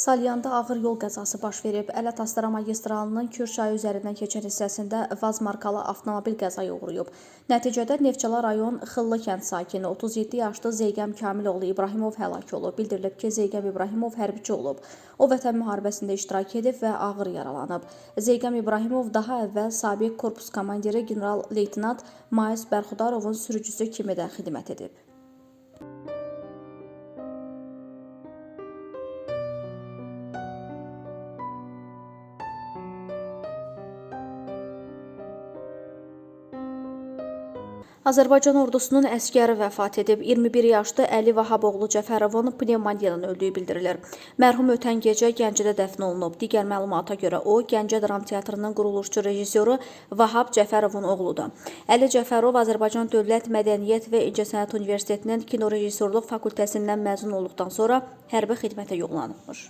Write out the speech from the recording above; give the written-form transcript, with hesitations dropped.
Salyanda ağır yol qəzası baş verib. Ələt-Astara magistralının Kür çayı üzərindən keçən hissəsində Vaz markalı avtomobil qəzaya uğrayıb. Nəticədə Neftçala rayon Xıllı kənd sakini 37 yaşlı Zeygəm Kamiloğlu İbrahimov həlak olub. Bildirilib ki, Zeygəm İbrahimov hərbiçi olub. O, Vətən müharibəsində iştirak edib və ağır yaralanıb. Zeygəm İbrahimov daha əvvəl sabiq korpus komandiri general-leytenant Mais Bərxudarovun sürücüsü kimi də xidmət edib. Azərbaycan ordusunun əsgəri vəfat edib. 21 yaşlı Əli Vahaboğlu Cəfərovun pnevmoniyadan öldüyü bildirilir. Mərhum ötən gecə Gəncədə dəfn olunub. Digər məlumata görə o, Gəncə Dram Teatrının quruluşçu rejissoru Vahab Cəfərovun oğludur. Əli Cəfərov Azərbaycan Dövlət Mədəniyyət və İncəsənət Universitetinin kino rejissorluq fakültəsindən məzun olduqdan sonra hərbi xidmətə yollanıbmış.